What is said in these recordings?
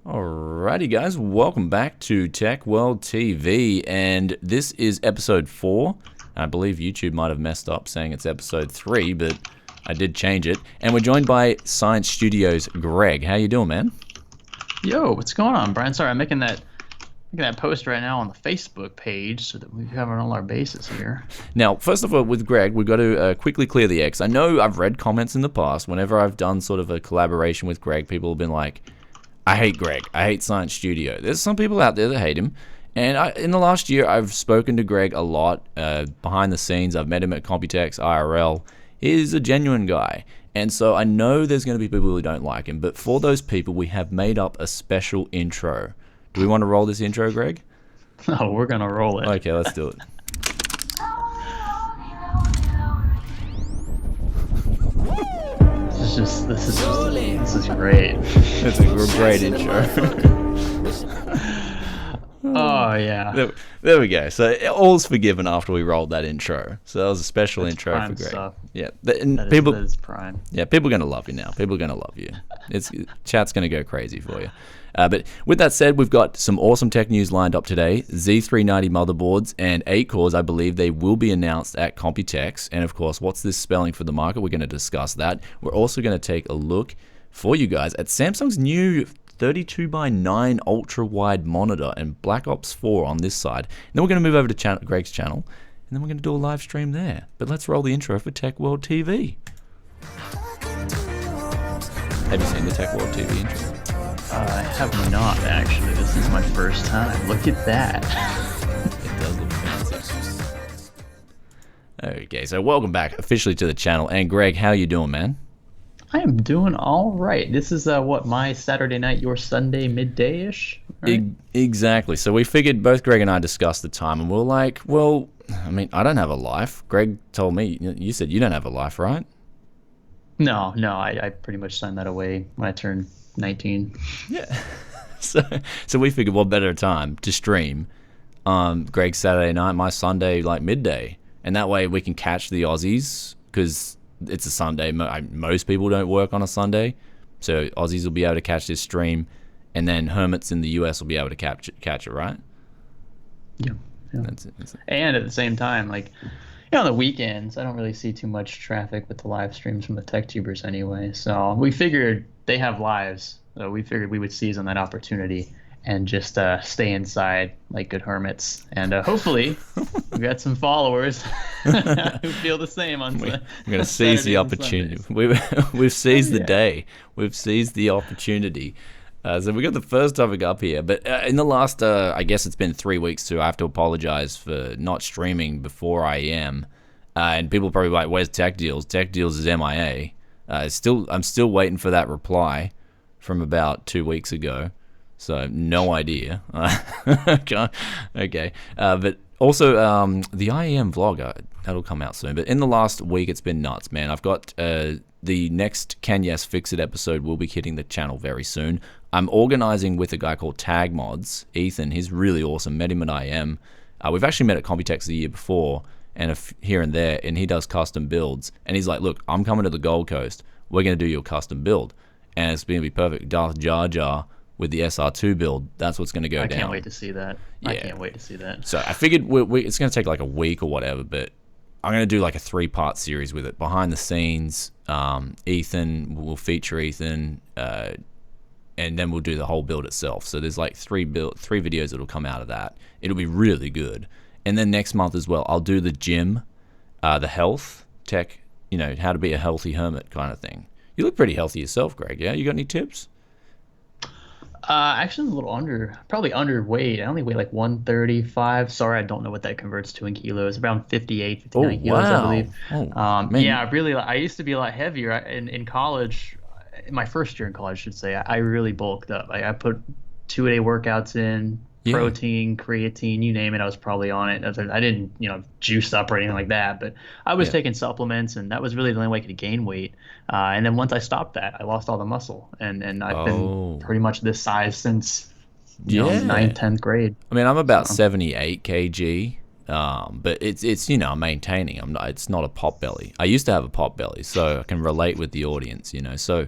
Alrighty guys, welcome back to TechWorldTV, and this is episode 4. I believe YouTube might have messed up saying it's episode 3, but I did change it. And we're joined by Science Studios' Greg. How you doing, man? Yo, what's going on, Brian? Sorry, I'm making that post right now on the Facebook page so that we cover all our bases here. Now, first of all, with Greg, we've got to quickly clear the X. I know I've read comments in the past. Whenever I've done sort of a collaboration with Greg, people have been like, I hate Greg. I hate Science Studio. There's some people out there that hate him. And in the last year, I've spoken to Greg a lot behind the scenes. I've met him at Computex IRL. He's a genuine guy. And so I know there's going to be people who don't like him. But for those people, we have made up a special intro. Do we want to roll this intro, Greg? Oh, we're going to roll it. Okay, let's do it. This is great. It's a great intro. Oh, yeah. There we go. So all's forgiven after we rolled that intro. So that was a special That's intro prime for Greg. Stuff. Yeah, That is prime. Yeah, people are gonna love you now. People are gonna love you. Chat's gonna go crazy for you. But with that said, we've got some awesome tech news lined up today. Z390 motherboards and 8 cores, I believe they will be announced at Computex. And of course, what's this spelling for the market? We're going to discuss that. We're also going to take a look for you guys at Samsung's new 32:9 ultra-wide monitor and Black Ops 4 on this side. And then we're going to move over to Greg's channel, and then we're going to do a live stream there. But let's roll the intro for TechWorldTV. Have you seen the TechWorldTV intro? I have not, actually. This is my first time. Look at that. It does look fancy. Okay, so welcome back officially to the channel. And Greg, how you doing, man? I am doing all right. This is my Saturday night, your Sunday midday-ish? Right? Exactly. So we figured both Greg and I discussed the time, and we're like, well, I mean, I don't have a life. Greg told me, you said you don't have a life, right? No, I pretty much signed that away when I turned 19. Yeah. So we figured, what better time to stream Greg's Saturday night, my Sunday, like midday. And that way we can catch the Aussies, because it's a Sunday. Most people don't work on a Sunday. So Aussies will be able to catch this stream, and then hermits in the US will be able to catch it, right? Yeah. That's it. And at the same time, on the weekends, I don't really see too much traffic with the live streams from the tech tubers anyway. So we figured they have lives. So we figured we would seize on that opportunity and just stay inside like good hermits. And hopefully we got some followers who feel the same on We're going to seize the opportunity. We've seized the day. We've seized the opportunity. So we got the first topic up here. But in the last, I guess it's been 3 weeks too, I have to apologize for not streaming before I am. And people are probably like, where's Tech Deals? Tech Deals is MIA. I'm still waiting for that reply from about 2 weeks ago. So no idea. Okay. But also the IEM vlog, that'll come out soon. But in the last week, it's been nuts, man. I've got the next Can Yes Fix It episode will be hitting the channel very soon. I'm organizing with a guy called Tag Mods, Ethan. He's really awesome. Met him at IEM. We've actually met at Computex the year before, and here and there, and he does custom builds. And he's like, look, I'm coming to the Gold Coast. We're going to do your custom build. And it's going to be perfect. Darth Jar Jar with the SR2 build. That's what's going to go down. I can't wait to see that. Yeah. I can't wait to see that. So I figured it's going to take like a week or whatever, but I'm going to do like a 3-part series with it. Behind the scenes, Ethan, we'll feature Ethan, and then we'll do the whole build itself. So there's like three videos that'll come out of that. It'll be really good. And then next month as well, I'll do the gym, the health, tech, how to be a healthy hermit kind of thing. You look pretty healthy yourself, Greg, yeah? You got any tips? Actually, I'm a little probably underweight. I only weigh like 135. Sorry, I don't know what that converts to in kilos. Around 58, 59 kilos, I believe. Man. I used to be a lot heavier in college. In my first year in college, I should say, I really bulked up. I put 2-a-day workouts in, protein, creatine, you name it. I was probably on it. I didn't, juice up or anything like that, but I was taking supplements, and that was really the only way I could gain weight. And then once I stopped that, I lost all the muscle, and I've been pretty much this size since 9th, 10th grade. I mean, I'm about 78 kg, but it's I'm maintaining. It's not a pot belly. I used to have a pot belly, so I can relate with the audience. So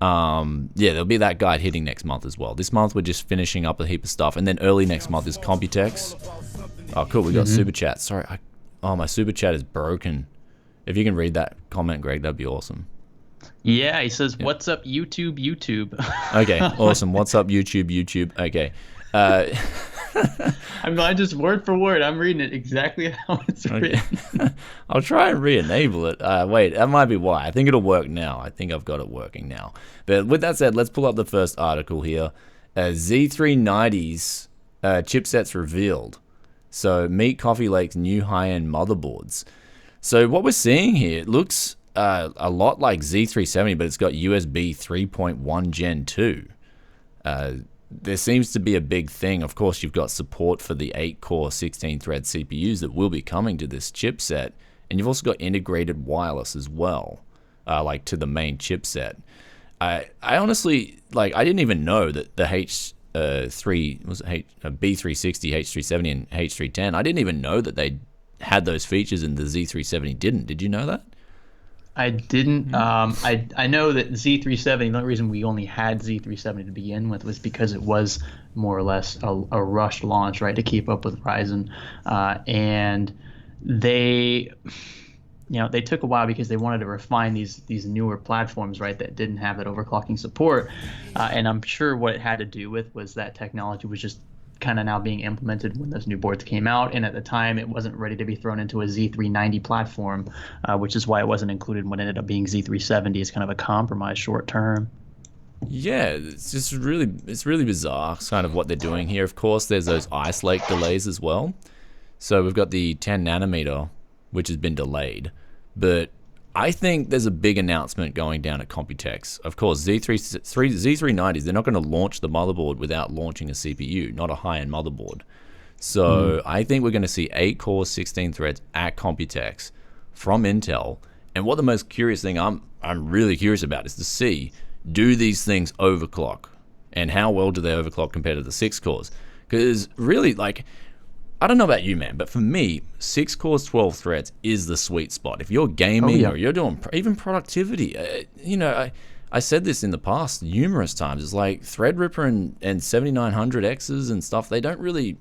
Yeah, there'll be that guide hitting next month as well. This month we're just finishing up a heap of stuff, and then early next month is Computex. Oh, cool. We got super chat. Sorry, my super chat is broken. If you can read that comment, Greg, that'd be awesome. Yeah, he says, "What's up, YouTube? YouTube." Okay, awesome. What's up, YouTube? YouTube. Okay. I'm just word for word. I'm reading it exactly how it's written. I'll try and re-enable it. Wait, that might be why. I think it'll work now. I think I've got it working now. But with that said, let's pull up the first article here. Z390's chipsets revealed. So meet Coffee Lake's new high-end motherboards. So what we're seeing here, it looks a lot like Z370, but it's got USB 3.1 Gen 2. There seems to be a big thing. Of course, you've got support for the 8-core 16-thread CPUs that will be coming to this chipset, and you've also got integrated wireless as well, like to the main chipset. I honestly, like, I didn't even know that the B360, H370, and H310, I didn't even know that they had those features and the Z370 didn't. Did you know that? I didn't. I know that Z370, the only reason we only had Z370 to begin with was because it was more or less a rushed launch, right, to keep up with Ryzen. And they took a while because they wanted to refine these newer platforms, right, that didn't have that overclocking support. And I'm sure what it had to do with was that technology was just kind of now being implemented when those new boards came out, and at the time it wasn't ready to be thrown into a Z390 platform, which is why it wasn't included when it ended up being Z370 as kind of a compromise short term. Yeah, it's really bizarre kind of what they're doing here. Of course, there's those Ice Lake delays as well. So we've got the 10 nanometer, which has been delayed, but I think there's a big announcement going down at Computex. Of course, Z390s, they're not going to launch the motherboard without launching a CPU, not a high-end motherboard. So I think we're going to see 8-core 16 threads at Computex from Intel. And what the most curious thing I'm really curious about is to see, do these things overclock? And how well do they overclock compared to the 6 cores? Because really, like, I don't know about you, man, but for me, 6 cores, 12 threads is the sweet spot. If you're gaming or you're doing even productivity, I said this in the past numerous times. It's like Threadripper and 7900Xs and stuff, they don't really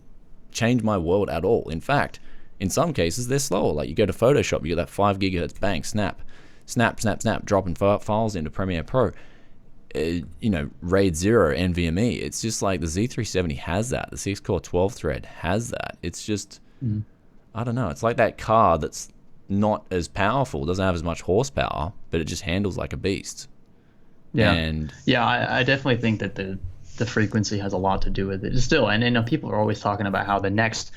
change my world at all. In fact, in some cases, they're slower. Like you go to Photoshop, you get that 5 gigahertz bang, snap, dropping files into Premiere Pro. RAID 0 NVMe. It's just like the Z370 has that. The 6-core 12-thread has that. It's just, I don't know. It's like that car that's not as powerful, doesn't have as much horsepower, but it just handles like a beast. Yeah, and I definitely think that the frequency has a lot to do with it still. And people are always talking about how the next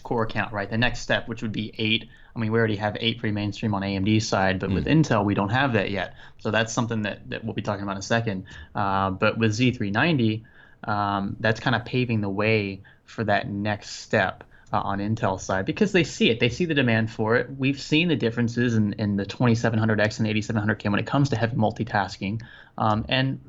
core count, right, the next step, which would be 8. I mean, we already have 8 pretty mainstream on AMD's side, but with Intel, we don't have that yet. So that's something that we'll be talking about in a second. But with Z390, that's kind of paving the way for that next step on Intel's side, because they see it. They see the demand for it. We've seen the differences in the 2700X and 8700K when it comes to heavy multitasking. And,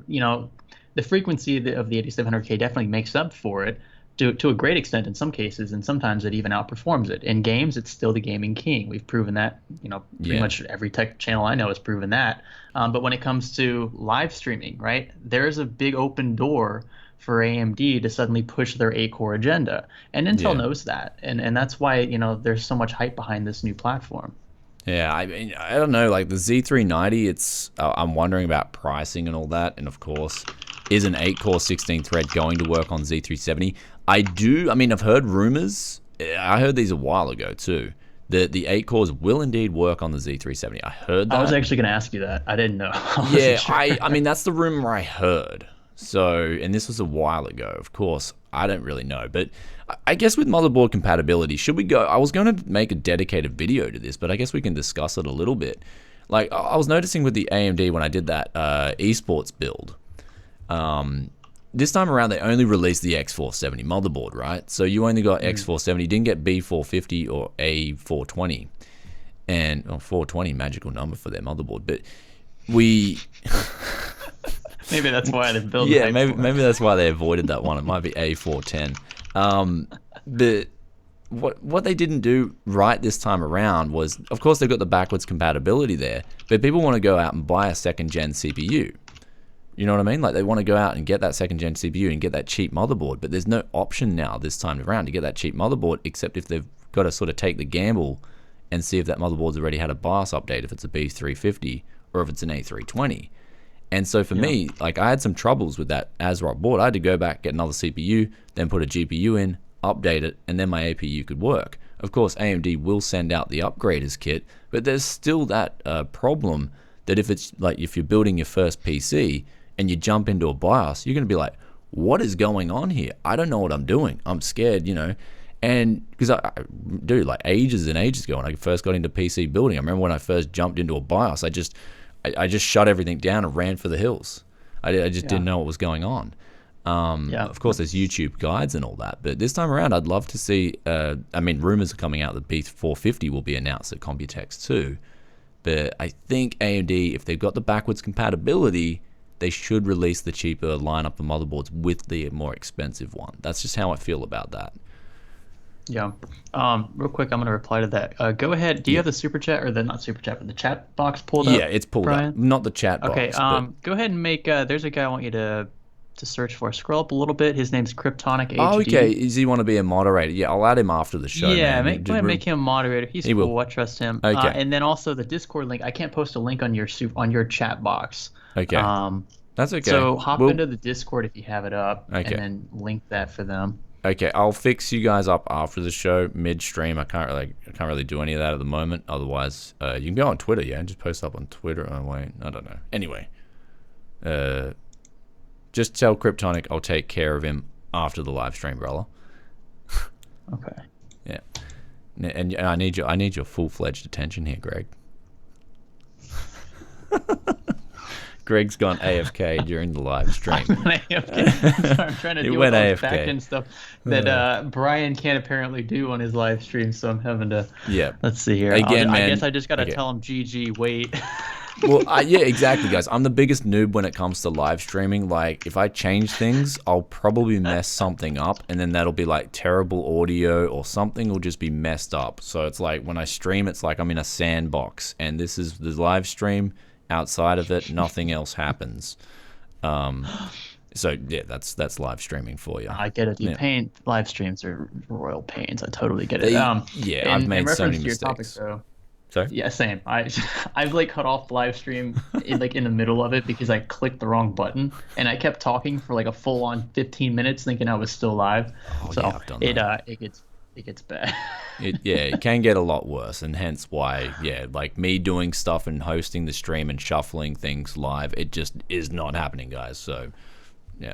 the frequency of the 8700K definitely makes up for it to a great extent in some cases, and sometimes it even outperforms it. In games, it's still the gaming king. We've proven that, pretty much every tech channel I know has proven that. But when it comes to live streaming, right, there's a big open door for AMD to suddenly push their 8-core agenda. And Intel knows that. And that's why, there's so much hype behind this new platform. Yeah, I mean, I don't know, like the Z390, I'm wondering about pricing and all that. And of course, is an 8-core 16-thread going to work on Z370? I've heard rumors. I heard these a while ago too. That the 8 cores will indeed work on the Z370. I heard that. I was actually going to ask you that. I didn't know. I mean, that's the rumor I heard. So, and this was a while ago. Of course, I don't really know. But I guess with motherboard compatibility, should we go? I was going to make a dedicated video to this, but I guess we can discuss it a little bit. Like, I was noticing with the AMD when I did that esports build, this time around they only released the X470 motherboard, right? So you only got X470, you didn't get B450 or A420. And 420, magical number for their motherboard. But we... maybe that's why they built it. Yeah, maybe that's why they avoided that one. It might be A410. But what they didn't do right this time around was, of course, they've got the backwards compatibility there, but people want to go out and buy a second-gen CPU, You know what I mean? Like they want to go out and get that second gen CPU and get that cheap motherboard, but there's no option now this time around to get that cheap motherboard, except if they've got to sort of take the gamble and see if that motherboard's already had a BIOS update, if it's a B350 or if it's an A320. And so for me, like I had some troubles with that ASRock board. I had to go back, get another CPU, then put a GPU in, update it, and then my APU could work. Of course, AMD will send out the upgraders kit, but there's still that problem that if you're building your first PC and you jump into a BIOS, you're going to be like, what is going on here? I don't know what I'm doing. I'm scared, And because like ages and ages ago when I first got into PC building, I remember when I first jumped into a BIOS, I just shut everything down and ran for the hills. I just didn't know what was going on. Of course, there's YouTube guides and all that, but this time around, I'd love to see. Rumors are coming out that B450 will be announced at Computex too. But I think AMD, if they've got the backwards compatibility, they should release the cheaper lineup of motherboards with the more expensive one. That's just how I feel about that. Yeah. Real quick, I'm going to reply to that. Go ahead. Do you have the super chat or not super chat, but the chat box pulled up? Yeah, it's pulled up. Not the chat box. Okay. Go ahead and make. There's a guy I want you to search for. Scroll up a little bit. His name's Kryptonic HD. Oh, okay. Does he want to be a moderator? Yeah, I'll add him after the show. Yeah, man. go ahead and make him a moderator. He's cool. Will. I trust him. Okay. And then also the Discord link. I can't post a link on your chat box. Okay. That's okay. So hop into the Discord if you have it up, okay, and then link that for them. Okay, I'll fix you guys up after the show, midstream. I can't really do any of that at the moment. Otherwise, you can go on Twitter, just post up on Twitter. Oh wait, I don't know. Anyway, just tell Kryptonic I'll take care of him after the live stream, brother. Okay. Yeah, and I need your full-fledged attention here, Greg. Greg's gone AFK during the live stream. I'm trying to do all AFK. back-end stuff that Brian can't apparently do on his live stream, so I'm having to. Yeah. Let's see here. Again, I guess I just got to tell him GG, wait. Well, yeah, exactly, guys. I'm the biggest noob when it comes to live streaming. Like, if I change things, I'll probably mess something up, and then that'll be like terrible audio or something will just be messed up. So it's like when I stream, it's like I'm in a sandbox, and this is the live stream. Outside of it, nothing else happens. So yeah, that's live streaming for you. I get it. Live streams are royal pains. I totally get it. I've made so many mistakes. Topic, Sorry? Yeah, same. I've like cut off live stream in the middle of it because I clicked the wrong button and I kept talking for like a full on 15 minutes thinking I was still live. I've done that. It gets bad. It can get a lot worse, and hence why, like me doing stuff and hosting the stream and shuffling things live, it just is not happening, guys. So, yeah.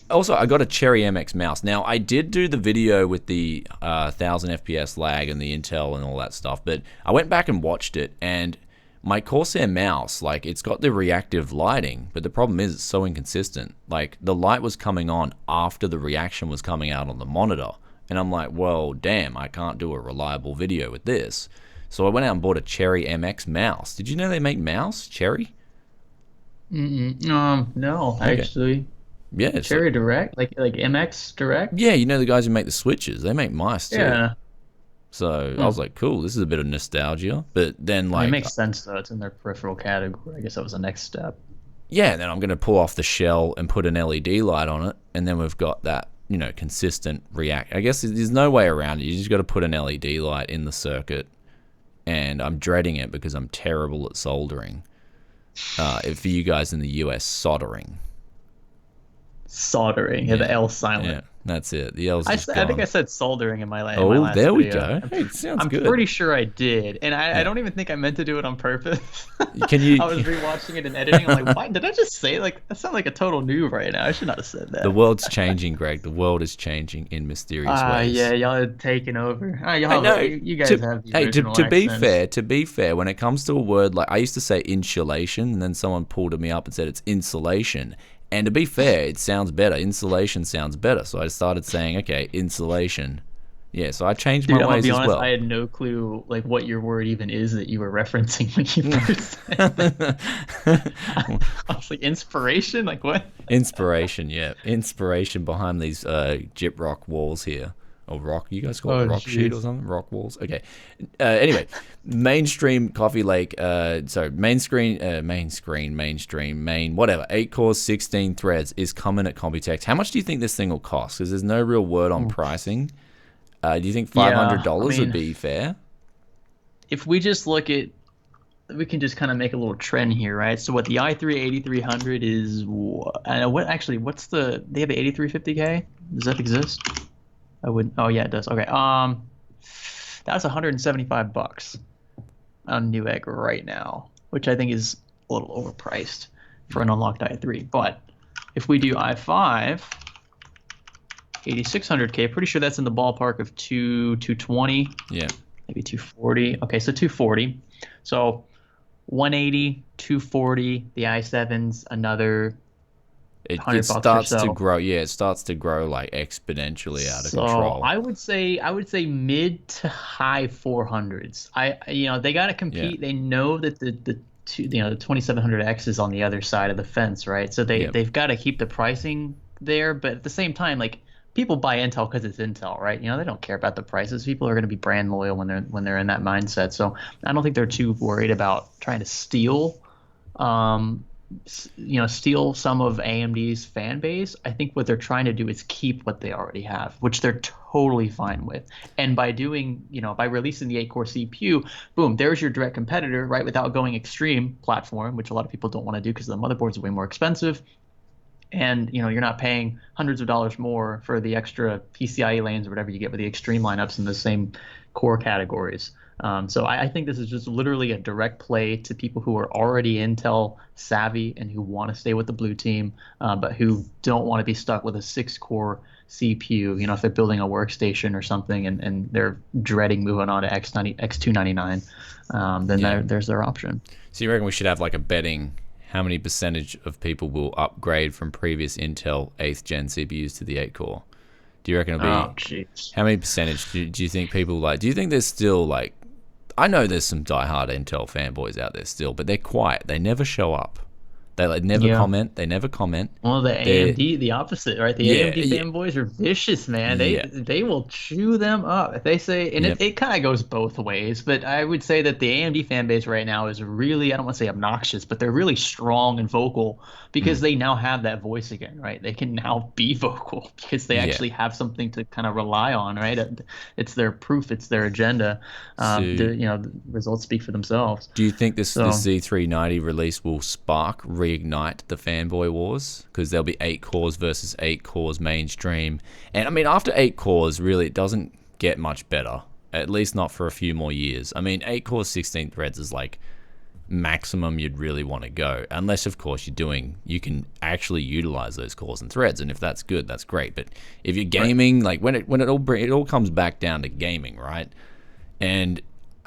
Also, I got a Cherry MX mouse. Now, I did do the video with the 1000 FPS lag and the Intel and all that stuff, but I went back and watched it, and my Corsair mouse, like, it's got the reactive lighting, but the problem is it's so inconsistent. Like, the light was coming on after the reaction was coming out on the monitor. And I'm like, well, damn, I can't do a reliable video with this. So I went out and bought a Cherry MX mouse. Did you know they make mouse, Cherry? No, okay. Actually. Yeah. Cherry Direct? Like MX Direct? Yeah, you know the guys who make the switches. They make mice, too. Yeah. So I was like, cool, this is a bit of nostalgia. But then, like... It makes sense, though. It's in their peripheral category. I guess that was the next step. Yeah, and then I'm going to pull off the shell and put an LED light on it. And then we've got that, consistent react. I guess there's no way around it. You just got to put an LED light in the circuit, and I'm dreading it because I'm terrible at soldering. For you guys in the US, soldering. Soldering. Yeah, the L silent. Yeah, that's it. The L's I think I said soldering in my last video. There we go. Hey, sounds I'm good. pretty sure I did, and I don't even think I meant to do it on purpose. Can you? I was rewatching it and editing. I'm like, why did I just say that sounds like a total noob right now? I should not have said that. The world's changing, Greg. The world is changing in mysterious ways. Yeah, y'all are taking over. I know. You guys have the original accents. To be fair, when it comes to a word like I used to say insulation, and then someone pulled me up and said it's insulation. And to be fair, it sounds better. Insulation sounds better. So I started saying, okay, insulation. Yeah, so I changed my ways as well. I had no clue what your word even is that you were referencing when you first said it. I was like, inspiration? Like what? Inspiration, yeah. Inspiration behind these gyprock walls here. or rock. You guys call it Oh, rock sheet or jeez. something? Rock walls. Okay. Anyway, mainstream Coffee Lake. Main. Whatever. 8 cores, 16 threads is coming at Computex. How much do you think this thing will cost? Because there's no real word on pricing. Do you think Yeah, I $500 would mean, be fair? if we just look at, we can just kind of make a little trend here, right? So what the i3 8300 is, I know what actually, what's they have the 8350K? Does that exist? I wouldn't. Oh yeah, it does. Okay. That's $175 on Newegg right now, which I think is a little overpriced for an unlocked i3. But if we do i5, 8600K, pretty sure that's in the ballpark of 220, Yeah. maybe 240. Okay, so 240. So 180, 240, the i7's another It 100 bucks or starts to so. grow. Yeah, it starts to grow like exponentially out of So control. I would say mid to high 400s. They got to Yeah. compete. They know that the 2700X is on the other side of the fence, right? So Yeah. they've got to keep the pricing there, but at the same time, like people buy Intel because it's Intel, right? They don't care about the prices. People are going to be brand loyal when they're in that mindset. So I don't think they're too worried about trying to um, steal some of AMD's fan base. I think what they're trying to do is keep what they already have, which they're totally fine with. And by releasing the 8-core CPU, boom, there's your direct competitor, right? Without going extreme platform, which a lot of people don't want to do because the motherboards are way more expensive. And you're not paying hundreds of dollars more for the extra PCIe lanes or whatever you get with the extreme lineups in the same core categories. So I think this is just literally a direct play to people who are already Intel savvy and who want to stay with the blue team, but who don't want to be stuck with a 6-core CPU. If they're building a workstation or something and they're dreading moving on to X299, then Yeah. there's their option. So you reckon we should have like a betting how many percentage of people will upgrade from previous Intel 8th gen CPUs to the 8 core? Do you reckon it'll Oh, be jeez. how many percentage do you think people like? Do you think there's still like I know there's some diehard Intel fanboys out there still, but they're quiet. They never show up. They like never Yeah. comment. They never comment. Well, the They're AMD, the opposite, right? The yeah, AMD yeah, fanboys are vicious, man. They yeah, they will chew them up if they say, and yep. it kind of goes both ways. But I would say that the AMD fan base right now is really, I don't want to say obnoxious, but they're really strong and vocal because Mm, they now have that voice again, right? They can now be vocal because they yeah. actually have something to kind of rely on, right? It's their proof, it's their agenda. So The results speak for themselves. do you think this So. Z390 release will reignite the fanboy wars? Because there'll be 8 cores versus 8 cores mainstream. And I mean, after 8 cores, really, it doesn't get much better. At least not for a few more years. I mean, 8 cores, 16 threads is like maximum you'd really want to go. Unless, of course, you can actually utilize those cores and threads. And if that's good, that's great. But if you're Right. gaming, like it all comes back down to gaming, right? And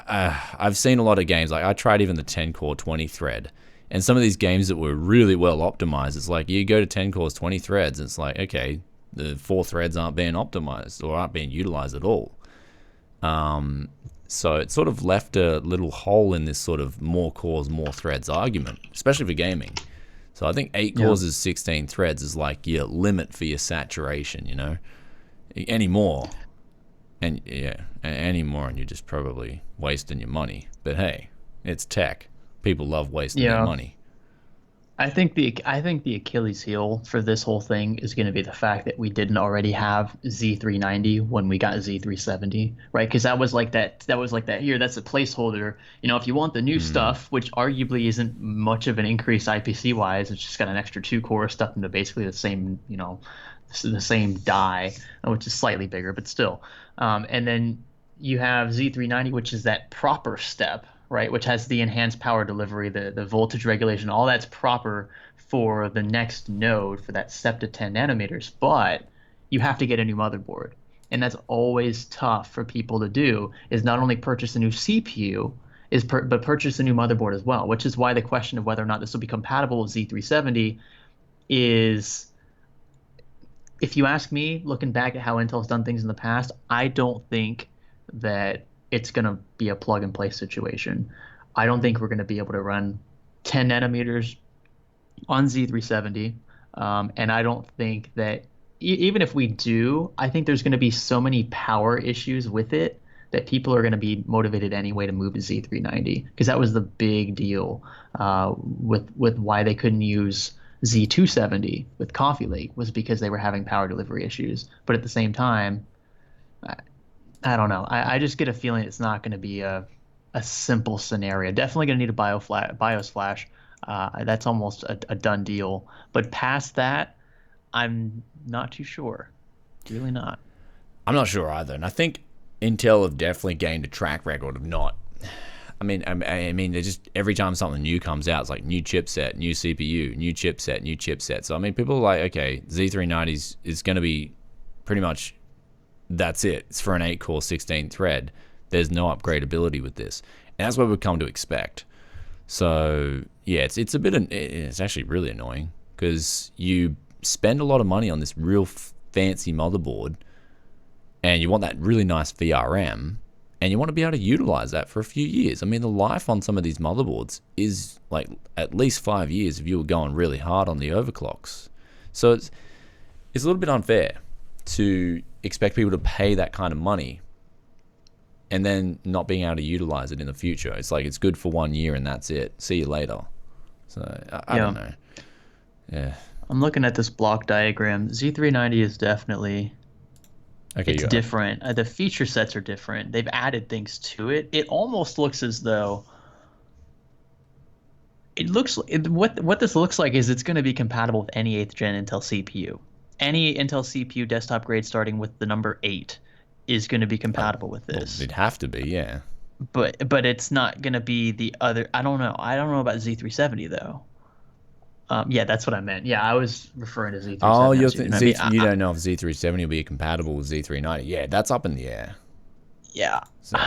I've seen a lot of games. Like I tried even the 10 core 20 thread, and some of these games that were really well optimized. It's like you go to 10 cores 20 threads, and it's like okay, the 4 threads aren't being optimized or aren't being utilized at all. So it sort of left a little hole in this sort of more cores, more threads argument, especially for gaming. So I think 8 Yeah. cores is 16 threads is like your limit for your saturation. Any more. And yeah, any more, and you're just probably wasting your money. But hey, it's tech. People love wasting their Yeah. money. I think the Achilles heel for this whole thing is going to be the fact that we didn't already have Z390 when we got Z370, right? Because that was like that. That was like that. Here, that's a placeholder. If you want the new Mm, stuff, which arguably isn't much of an increase IPC wise, it's just got an extra 2 core stuff into basically the same die, which is slightly bigger, but still. And then you have Z390, which is that proper step, right? Which has the enhanced power delivery, the voltage regulation, all that's proper for the next node for that step to 10 nanometers. But you have to get a new motherboard. And that's always tough for people to do, is not only purchase a new CPU, but purchase a new motherboard as well, which is why the question of whether or not this will be compatible with Z370 is, if you ask me, looking back at how Intel's done things in the past, I don't think that it's going to be a plug and play situation. I don't think we're going to be able to run 10 nanometers on Z370. And I don't think that even if we do, I think there's going to be so many power issues with it that people are going to be motivated anyway to move to Z390 because that was the big deal with why they couldn't use Z270 with Coffee Lake was because they were having power delivery issues. But at the same time, I, I don't know. I just get a feeling it's not going to be a simple scenario. Definitely going to need a BIOS flash. That's almost a done deal. But past that, I'm not too sure. Really not. I'm not sure either, and I think Intel have definitely gained a track record of not. I mean, they just every time something new comes out, it's like new chipset, new CPU, new chipset, new chipset. So I mean, people are like, okay, Z390 is going to be pretty much that's it. It's for an 8-core, 16-thread. There's no upgradability with this, and that's what we've come to expect. So yeah, it's a bit. It's actually really annoying because you spend a lot of money on this real fancy motherboard, and you want that really nice VRM. And you want to be able to utilize that for a few years. I mean, the life on some of these motherboards is like at least 5 years if you were going really hard on the overclocks. So it's a little bit unfair to expect people to pay that kind of money and then not being able to utilize it in the future. It's like it's good for 1 year and that's it. See you later. So I don't know. Yeah. I'm looking at this block diagram. Z390 is definitely... Okay, it's different. The feature sets are different. They've added things to it. It almost looks as though what this looks like is it's going to be compatible with any 8th gen Intel CPU. Any Intel CPU desktop grade starting with the number 8 is going to be compatible with this. Well, it'd have to be, yeah. But it's not going to be the other. I don't know. I don't know about Z370 though. Yeah, that's what I meant. Yeah, I was referring to Z370. Oh, you don't know if Z370 will be compatible with Z390. Yeah, that's up in the air. Yeah. So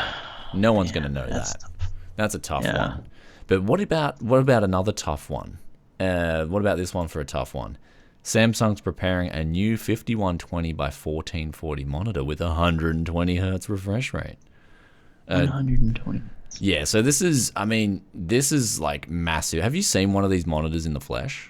no one's going to know that. Tough. That's a tough one. But what about another tough one? What about this one for a tough one? Samsung's preparing a new 5120 by 1440 monitor with 120 hertz refresh rate. 120. Yeah, so this is like massive. Have you seen one of these monitors in the flesh?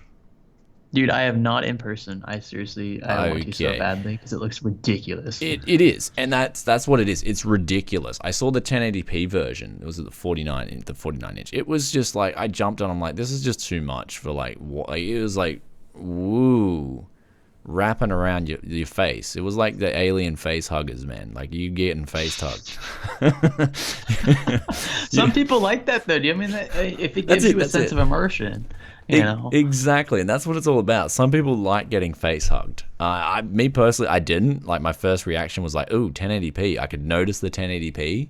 Dude, I have not in person. I want to so badly because it looks ridiculous. It is, and that's what it is. It's ridiculous. I saw the 1080p version. It was the 49 inch. It was just like I jumped on. I'm like, this is just too much for like what? Like, it was like, woo. Wrapping around your face. It was like the alien face huggers, man. Like you getting face hugged. Some people like that though. Do you mean that if it gives you a sense of immersion? You know? Exactly, and that's what it's all about. Some people like getting face hugged. Me personally, I didn't. Like my first reaction was like, "Ooh, 1080p." I could notice the 1080p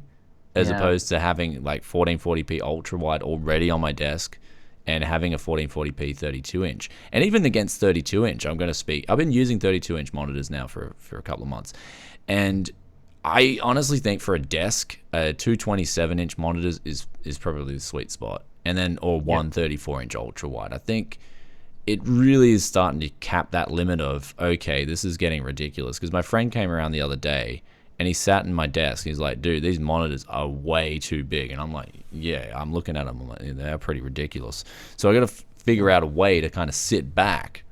as opposed to having like 1440p ultra wide already on my desk. And having a 1440p 32-inch. And even against 32-inch, I'm going to speak. I've been using 32-inch monitors now for a couple of months. And I honestly think for a desk, 227-inch monitors is probably the sweet spot. And then, or one 34-inch ultra-wide. I think it really is starting to cap that limit of, okay, this is getting ridiculous. Because my friend came around the other day, and he sat in my desk. He's like, dude, these monitors are way too big. And I'm like, yeah, I'm looking at them. I'm like, they're pretty ridiculous. So I got to figure out a way to kind of sit back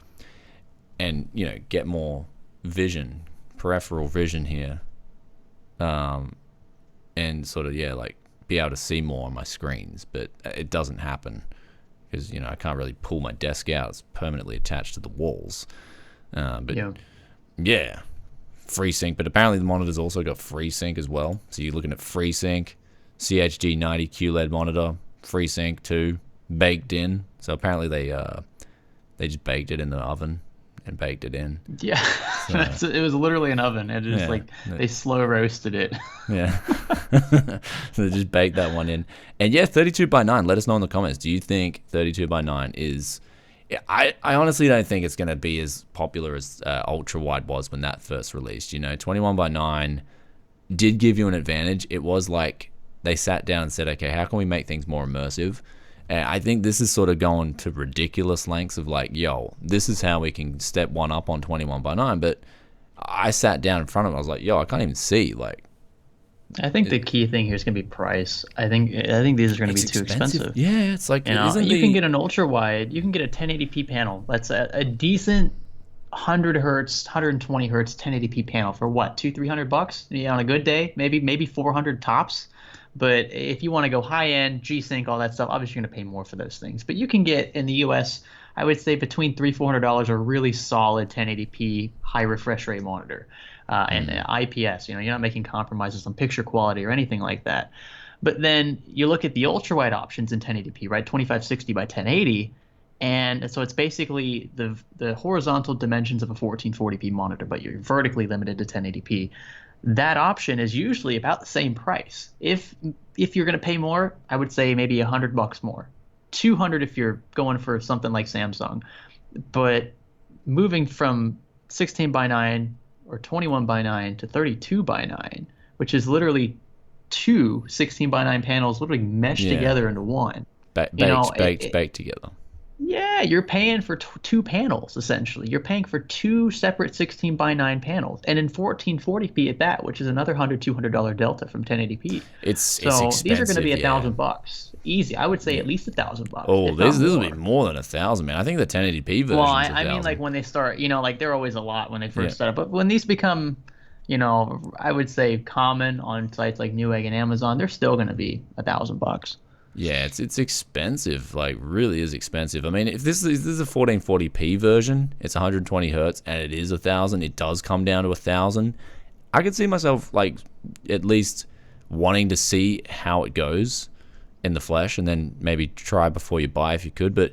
and, get more vision, peripheral vision here. And sort of, like be able to see more on my screens. But it doesn't happen because, I can't really pull my desk out. It's permanently attached to the walls. Yeah. FreeSync, but apparently the monitor's also got FreeSync as well. So you're looking at FreeSync, CHG90 QLED monitor, FreeSync 2, baked in. So apparently they just baked it in the oven and baked it in. Yeah, so, it was literally an oven. It just they slow roasted it. Yeah, so they just baked that one in. And 32:9. Let us know in the comments. Do you think 32:9 is? I honestly don't think it's going to be as popular as ultra wide was when that first released. 21:9 did give you an advantage. It was like they sat down and said, okay, how can we make things more immersive? And I think this is sort of going to ridiculous lengths of like, yo, this is how we can step one up on 21:9. But I sat down in front of it. I was like, yo, I can't even see. Like, I think the key thing here is going to be price. I think these are going to be too expensive. Yeah, it's like you can get an ultra wide. You can get a 1080p panel. That's a decent 100 hertz, 120 hertz, 1080p panel for what, 300 bucks? Yeah, on a good day, maybe 400 tops. But if you want to go high end, G-Sync, all that stuff, obviously you're going to pay more for those things. But you can get in the US, I would say between $300-400 a really solid 1080p high refresh rate monitor, and IPS. You know, you're not making compromises on picture quality or anything like that. But then you look at the ultra wide options in 1080p, right? 2560 by 1080. And so it's basically the horizontal dimensions of a 1440p monitor, but you're vertically limited to 1080p. That option is usually about the same price. If you're going to pay more, I would say maybe $100 more, 200 if you're going for something like Samsung. But moving from 16 by 9 or 21 by 9 to 32 by 9, which is literally two 16 by 9 panels literally meshed together into one. Baked together. Yeah, you're paying for two panels essentially. You're paying for two separate 16 by 9 panels, and in 1440p at that, which is another $100-200 delta from 1080p. It's These are going to be expensive, $1,000 easy. I would say at least $1,000. Oh, this will be more than 1,000, man. I think the 1080p version. Well, I mean, like when they start, like they're always a lot when they first start up, but when these become, I would say common on sites like Newegg and Amazon, they're still going to be $1,000. Yeah, it's expensive, like really is expensive. I mean, if this is a 1440p version, it's 120 hertz, and it is 1,000. It does come down to 1,000. I could see myself like at least wanting to see how it goes in the flesh, and then maybe try before you buy if you could. But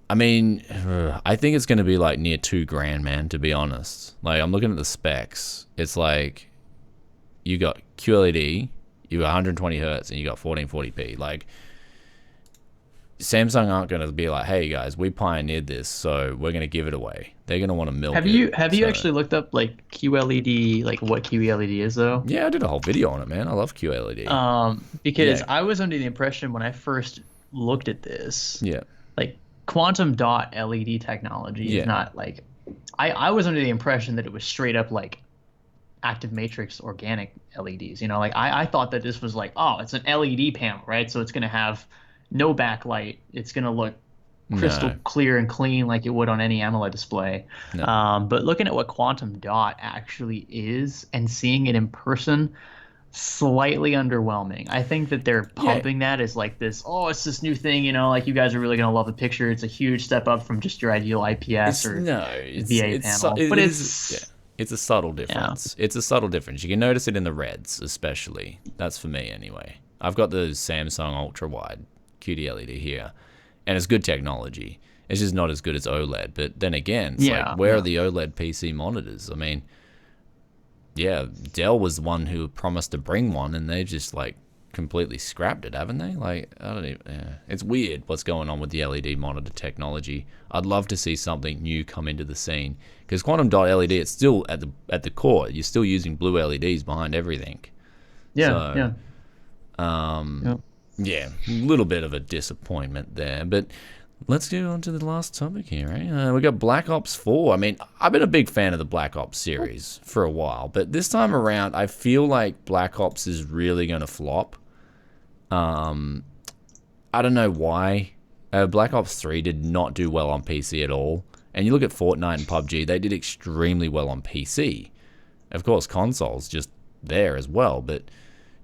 I mean, I think it's going to be like near $2,000, man. To be honest, like I'm looking at the specs. It's like you got QLED. You got 120 hertz and you got 1440p. Like, Samsung aren't going to be like, hey guys, we pioneered this, so we're going to give it away. They're going to want to milk it. Have you actually looked up like QLED, like what QLED is though? Yeah, I did a whole video on it, man. I love QLED. Because I was under the impression when I first looked at this, yeah, like quantum dot LED technology is not like, I was under the impression that it was straight up like active matrix organic LEDs. Like I thought that this was like, oh, it's an LED panel, right? So it's going to have no backlight. It's going to look crystal clear and clean like it would on any AMOLED display. No. But looking at what quantum dot actually is and seeing it in person, slightly underwhelming. I think that they're pumping that as like this, oh, it's this new thing, like you guys are really going to love the picture. It's a huge step up from just your ideal IPS VA panel. It's a subtle difference. Yeah. It's a subtle difference. You can notice it in the reds, especially. That's for me, anyway. I've got the Samsung ultra wide QD-LED here, and it's good technology. It's just not as good as OLED. But then again, it's like, where are the OLED PC monitors? I mean, yeah, Dell was the one who promised to bring one, and they just like completely scrapped it, haven't they? Like, I don't even. Yeah. It's weird what's going on with the LED monitor technology. I'd love to see something new come into the scene, because quantum dot LED, it's still at the core. You're still using blue LEDs behind everything. Yeah, yeah, a little bit of a disappointment there, but let's go on to the last topic here, right? We got Black Ops 4. I mean, I've been a big fan of the Black Ops series for a while, but this time around, I feel like Black Ops is really going to flop. I don't know why. Black Ops 3 did not do well on PC at all. And you look at Fortnite and PUBG, they did extremely well on PC. Of course, consoles just there as well. But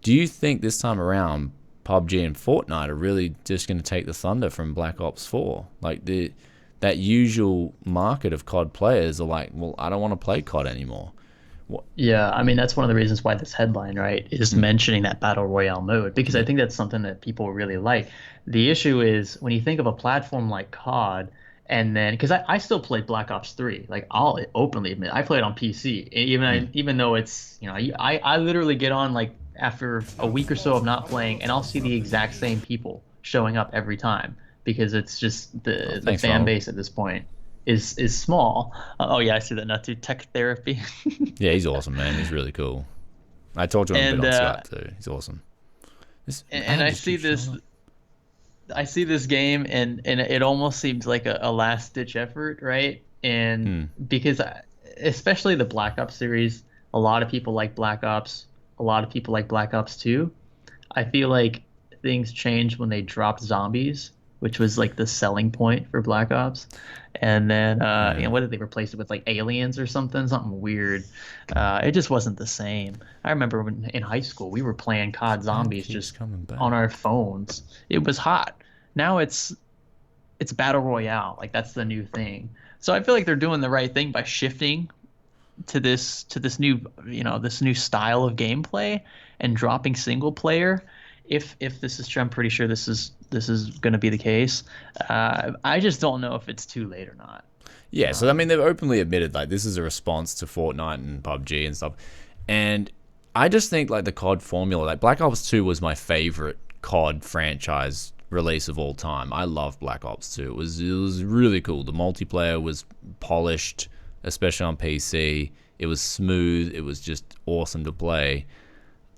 do you think this time around, PUBG and Fortnite are really just going to take the thunder from Black Ops 4? Like, that usual market of COD players are like, well, I don't want to play COD anymore. What? Yeah, I mean, that's one of the reasons why this headline, right, is mentioning that Battle Royale mode, because I think that's something that people really like. The issue is when you think of a platform like COD, and then, because I still played Black Ops 3, like I'll openly admit, I played on PC, even though it's, I literally get on like after a week or so of not playing, and I'll see the exact same people showing up every time, because it's just the fan base at this point is small. Oh yeah, I see that now too. Tech therapy. Yeah, he's awesome, man. He's really cool. I talked to him a bit on Skype too. He's awesome. I see this game, and it almost seems like a last ditch effort, right? And because especially the Black Ops series, a lot of people like Black Ops. A lot of people like Black Ops 2. I feel like things changed when they dropped zombies, which was like the selling point for Black Ops. And then, Yeah. what did they replace it with? Like aliens or something weird. It just wasn't the same. I remember when in high school we were playing COD Ad Zombies keeps just coming on back. our phones. It was hot. Now it's battle royale. Like that's the new thing. So I feel like they're doing the right thing by shifting to this new this new style of gameplay and dropping single player. If this is true, I'm pretty sure this is going to be the case. I just don't know if it's too late or not. Yeah, so I mean, Um, they've openly admitted like this is a response to Fortnite and PUBG and stuff, and I just think like the COD formula, like Black Ops 2 was my favorite COD franchise release of all time. I love Black Ops 2. It was really cool. The multiplayer was polished, especially on PC. It was smooth. It was just awesome to play.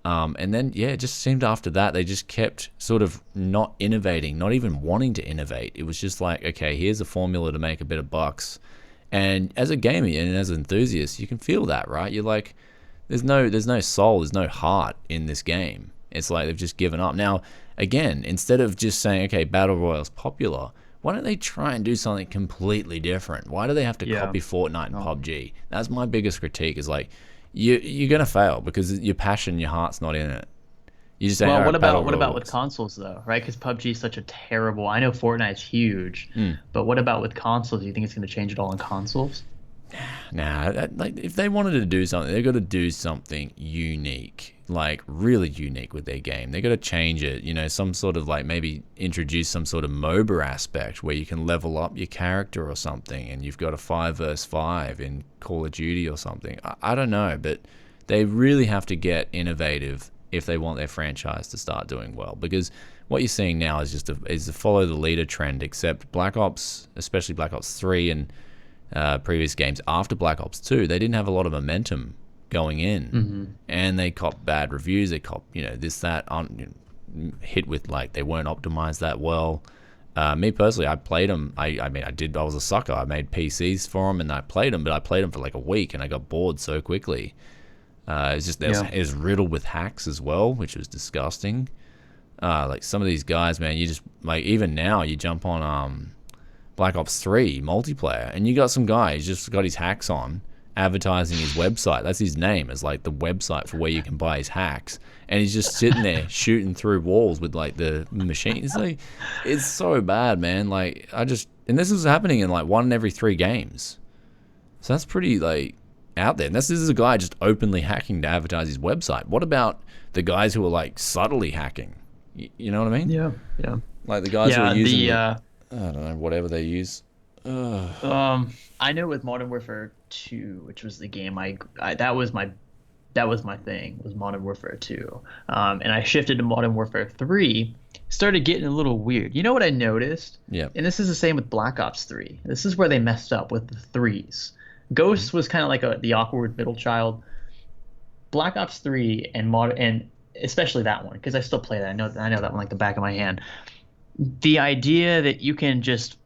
And then, yeah, it just seemed after that they just kept sort of not innovating, not even wanting to innovate. It was just like, okay, here's a formula to make a bit of bucks. And as a gamer and as an enthusiast, you can feel that, right? You're like, there's no soul, there's no heart in this game. It's like they've just given up. Now, again, instead of just saying, okay, Battle Royale's popular, why don't they try and do something completely different? Why do they have to yeah. copy Fortnite and No. PUBG? That's my biggest critique. Is like you're gonna fail because your passion, your heart's not in it. You just say, all Well, right, Battle what Royale about with works. consoles though, right? Because PUBG is such a terrible. I know Fortnite's huge, but what about with consoles? Do you think it's going to change it all on consoles? Nah, like if they wanted to do something, they got to do something unique, like really unique with their game. They got to change it, some sort of like maybe introduce some sort of MOBA aspect where you can level up your character or something, and you've got a 5 versus 5 in Call of Duty or something. I don't know, but they really have to get innovative if they want their franchise to start doing well. Because what you're seeing now is just is a follow the leader trend, except Black Ops, especially Black Ops 3 and previous games after Black Ops 2, they didn't have a lot of momentum going in, Hmm. and they copped bad reviews. They copped, this that hit with like they weren't optimized that well. Me personally, I played them. I mean, I was a sucker. I made PCs for them and I played them, but I played them for like a week and I got bored so quickly. It's just Yeah. it was riddled with hacks as well, which was disgusting. Like some of these guys, man, you just like even now you jump on Black Ops 3 multiplayer, and you got some guy who's just got his hacks on, advertising his website. That's his name, as like the website for where you can buy his hacks. And he's just sitting there shooting through walls with like the machine. It's like, it's so bad, man. Like, and this is happening in like 1 in every 3 games. So that's pretty like out there. And this is a guy just openly hacking to advertise his website. What about the guys who are like subtly hacking? You know what I mean? Yeah. Yeah. Like the guys who are Yeah. using The I don't know, whatever they use. Ugh. I know with Modern Warfare 2, which was the game that was my thing, was Modern Warfare 2. And I shifted to Modern Warfare 3, started getting a little weird. You know what I noticed? Yeah. And this is the same with Black Ops 3. This is where they messed up with the threes. Ghost was kind of like the awkward middle child. Black Ops 3 and especially that one, because I still play that. I know that one like the back of my hand. The idea that you can just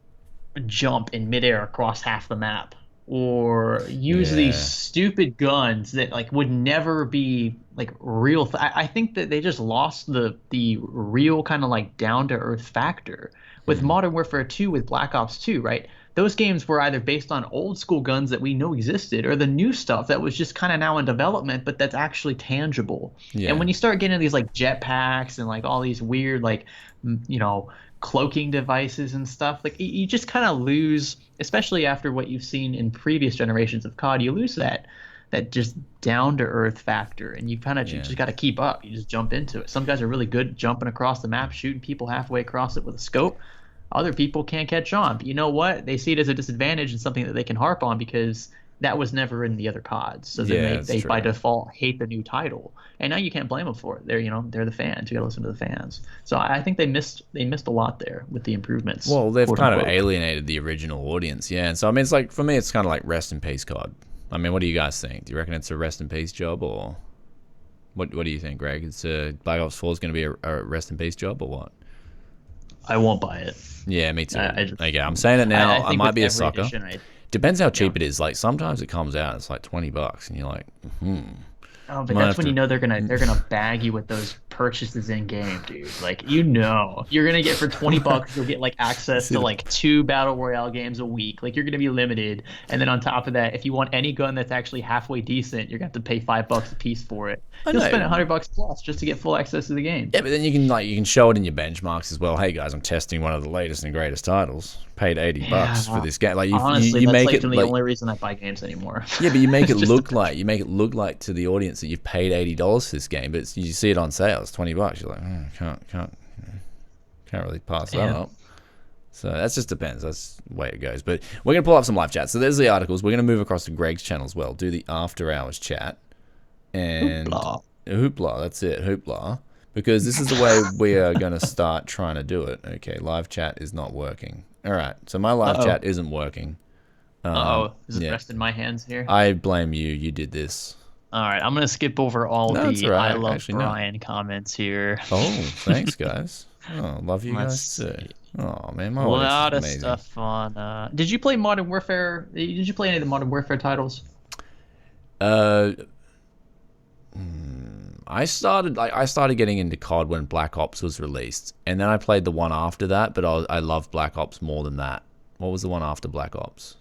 jump in midair across half the map or use these Yeah. stupid guns that like would never be like real I think that they just lost the real kind of like down to earth factor with Hmm. Modern Warfare 2, with Black Ops 2, right? Those games were either based on old school guns that we know existed or the new stuff that was just kind of now in development but that's actually tangible. And Yeah. when you start getting these like jetpacks and like all these weird like cloaking devices and stuff, like you just kind of lose, especially after what you've seen in previous generations of COD. You lose that just down to earth factor, and you kind of Yeah. just got to keep up. You just jump into it. Some guys are really good jumping across the map, shooting people halfway across it with a scope. Other people can't catch on, but you know what, they see it as a disadvantage and something that they can harp on because that was never in the other CODs. So then Yeah, they, that's they by true. default hate the new title, and now you can't blame them for it. They're the fans. You got to listen to the fans. So I think they missed a lot there with the improvements, Well, they've quote kind of unquote. alienated the original audience, yeah. And so I mean, it's like for me, it's kind of like rest in peace, COD. I mean, what do you guys think? Do you reckon it's a rest in peace job, or what do you think, Greg? It's Black Ops 4 is going to be a rest in peace job, or what? I won't buy it. Yeah, me too. I just Okay, I'm saying it I now. I think might with be a every sucker. edition, Depends how yeah. cheap it is. Like sometimes it comes out, it's like $20, and you're like, hmm. Oh, but that's when you know they're gonna bag you with those purchases in game, dude. Like you're gonna get for $20, you'll get like access See to the like 2 battle royale games a week. Like you're gonna be limited, and then on top of that, if you want any gun that's actually halfway decent, you're gonna have to pay $5 a piece for it. I You'll spend know. $100 plus just to get full access to the game. Yeah, but then you can show it in your benchmarks as well. Hey guys, I'm testing one of the latest and greatest titles. Paid $80 for Yeah, this game. Like honestly, you that's make like it the like only reason I buy games anymore. yeah, but you make It's it just look like to the audience that you've paid $80 for this game, but you see it on sale, it's $20. You're like, can't really pass that up. So that just depends. That's the way it goes. But we're gonna pull up some live chat. So there's the articles. We're gonna move across to Greg's channel as well. Do the after hours chat and hoopla. That's it, hoopla. Because this is the way we are gonna start trying to do it. Okay, live chat is not working. All right, so my live chat isn't working. Is it rest in my hands here? I blame you. You did this. All right, I'm gonna skip over all No, it's the all right. I love Actually, Brian comments here. Oh, thanks, guys. Oh, love you Let's guys too. see. Oh man, my A audience lot is of amazing. stuff on. Did you play Modern Warfare? Did you play any of the Modern Warfare titles? I started getting into COD when Black Ops was released, and then I played the one after that. But I loved Black Ops more than that. What was the one after Black Ops?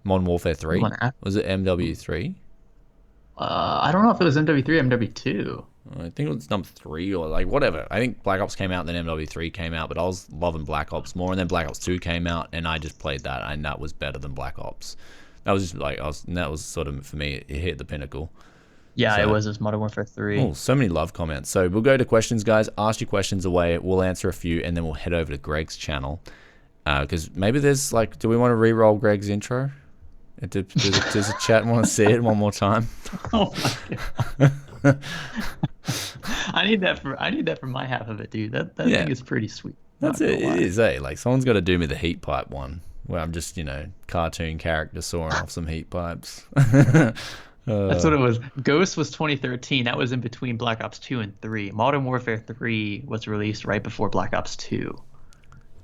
Modern Warfare 3? Was it MW3? I don't know if it was MW3 or MW2. I think it was number 3 or like whatever. I think Black Ops came out, and then MW3 came out, but I was loving Black Ops more, and then Black Ops 2 came out, and I just played that, and that was better than Black Ops. That was just like that was sort of for me. It hit the pinnacle. Yeah, So- it was Modern Warfare 3. Oh, so many love comments. So we'll go to questions, guys. Ask your questions away. We'll answer a few, and then we'll head over to Greg's channel. Because maybe there's like, do we want to re-roll Greg's intro? Does the chat want to see it one more time? Oh my god! I need that for my half of it, dude. That Yeah. thing is pretty sweet. That's Not it. gonna It lie. is, eh? Like someone's got to do me the heat pipe one, where I'm just cartoon character sawing off some heat pipes. That's what it was. Ghost was 2013. That was in between Black Ops 2 and 3. Modern Warfare 3 was released right before Black Ops 2.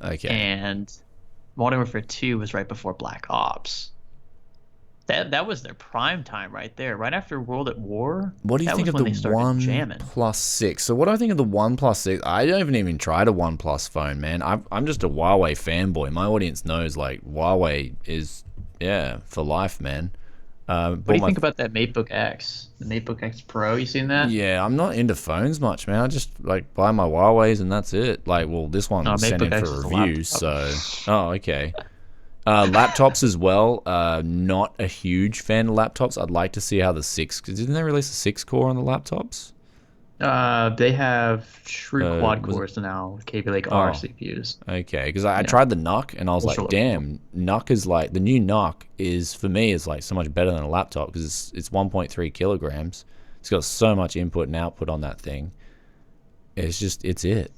Okay. And Modern Warfare 2 was right before Black Ops. That was their prime time right there. Right after World at War. What do you that think was of when the they started jamming. OnePlus 6? So what do I think of the OnePlus 6? I haven't even tried a OnePlus phone, man. I'm just a Huawei fanboy. My audience knows like Huawei is for life, man. What do you think about that MateBook X? The MateBook X Pro, you seen that? Yeah, I'm not into phones much, man. I just like buy my Huawei's and that's it. Like, well, this one was sent in MateBook X for is a review, so okay. Laptops as well. Not a huge fan of laptops. I'd like to see how the 6. Didn't they release a 6 core on the laptops? They have true quad was it- cores now with Kaby Lake R Oh. CPUs. Okay, because I tried the NUC and I was Ultra like, low. damn, NUC is like the new NUC is for me is like so much better than a laptop because it's 1.3 kilograms. It's got so much input and output on that thing. It's it.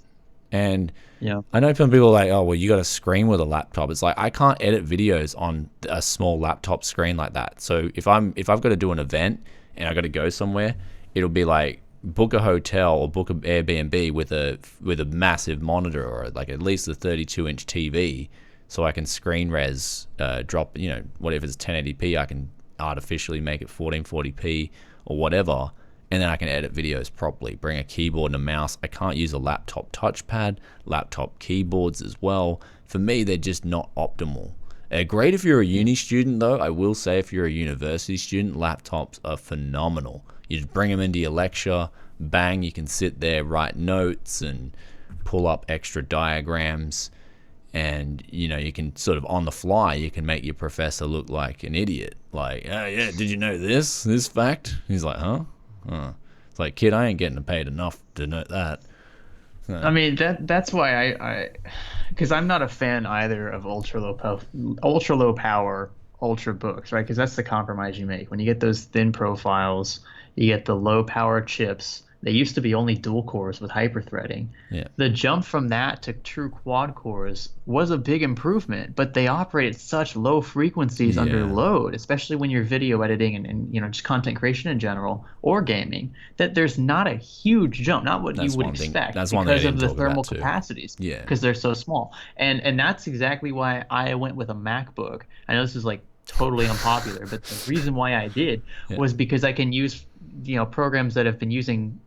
And Yeah. I know some people are like, oh well, you got to screen with a laptop. It's like I can't edit videos on a small laptop screen like that. So if I've got to do an event and I got to go somewhere, it'll be like book a hotel or book an Airbnb with a massive monitor or like at least a 32-inch TV, so I can screen res drop whatever it's 1080p. I can artificially make it 1440p or whatever. And then I can edit videos properly, bring a keyboard and a mouse. I can't use a laptop touchpad, laptop keyboards as well. For me, they're just not optimal. Great if you're a uni student, though. I will say if you're a university student, laptops are phenomenal. You just bring them into your lecture, bang, you can sit there, write notes, and pull up extra diagrams. And, you can sort of on the fly, you can make your professor look like an idiot. Like, oh, yeah, did you know this fact? He's like, huh? It's like, kid, I ain't getting paid enough to know that. I mean that's why I because I'm not a fan either of ultra low power ultra books, right? Because that's the compromise you make when you get those thin profiles. You get the low power chips. They used to be only dual cores with hyperthreading. Yeah. The jump from that to true quad cores was a big improvement, but they operate at such low frequencies under Yeah. load, especially when you're video editing and just content creation in general or gaming, that there's not a huge jump, not what That's you would one thing- expect that's one thing I because of didn't the talk about thermal too. capacities. Yeah. Because they're so small. And that's exactly why I went with a MacBook. I know this is like totally unpopular. But the reason why I did Yeah. was because I can use, programs that have been using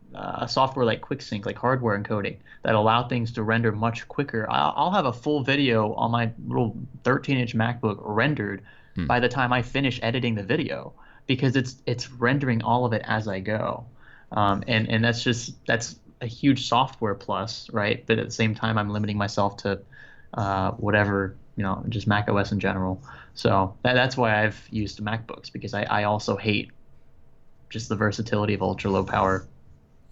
software like QuickSync, like hardware encoding, that allow things to render much quicker. I'll have a full video on my little 13-inch MacBook rendered by the time I finish editing the video, because it's rendering all of it as I go. And that's a huge software plus, right? But at the same time, I'm limiting myself to whatever, just Mac OS in general. So that's why I've used MacBooks, because I also hate just the versatility of ultra low power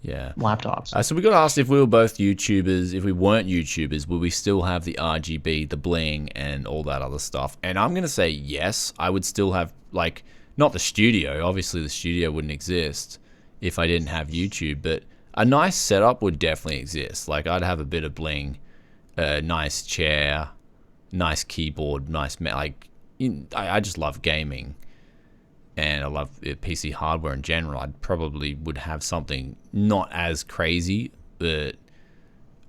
Yeah. laptops. So we got asked if we were both YouTubers. If we weren't YouTubers, would we still have the RGB, the bling, and all that other stuff? And I'm gonna say yes. I would still have, like, not the studio. Obviously, the studio wouldn't exist if I didn't have YouTube. But a nice setup would definitely exist. Like, I'd have a bit of bling, a nice chair, nice keyboard, I just love gaming. And I love PC hardware in general. I'd probably would have something not as crazy, but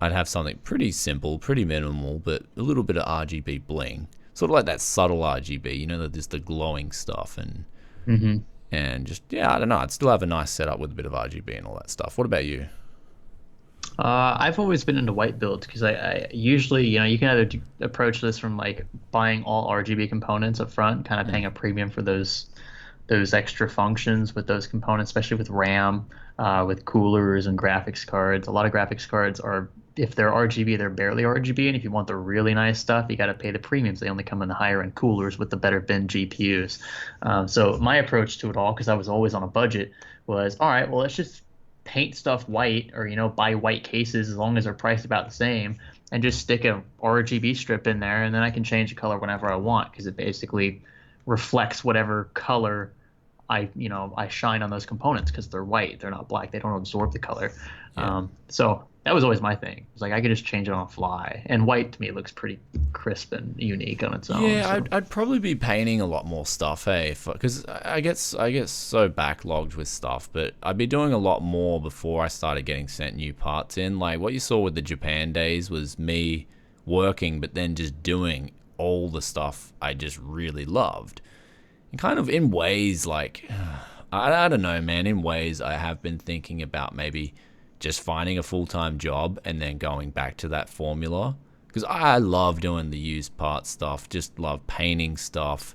I'd have something pretty simple, pretty minimal, but a little bit of RGB bling. Sort of like that subtle RGB, just the glowing stuff. And just, I don't know. I'd still have a nice setup with a bit of RGB and all that stuff. What about you? I've always been into white builds, because I usually, you can either approach this from like buying all RGB components up front, kind of paying a premium for those extra functions with those components, especially with RAM, with coolers and graphics cards. A lot of graphics cards are, if they're RGB, they're barely RGB, and if you want the really nice stuff, you got to pay the premiums. They only come in the higher end coolers with the better bin GPUs. So my approach to it all, because I was always on a budget, was, all right, well, let's just paint stuff white, or buy white cases as long as they're priced about the same, and just stick a RGB strip in there, and then I can change the color whenever I want, because it basically reflects whatever color I shine on those components, because they're white, they're not black, they don't absorb the color. So that was always my thing. It's like I could just change it on the fly, and white to me looks pretty crisp and unique on its own. Yeah, so. I'd probably be painting a lot more stuff, because I get so backlogged with stuff, but I'd be doing a lot more before I started getting sent new parts in. Like what you saw with the Japan days was me working, but then just doing all the stuff I just really loved. And kind of in ways, like, I don't know, man, in ways I have been thinking about maybe just finding a full-time job and then going back to that formula. Because I love doing the used part stuff, just love painting stuff.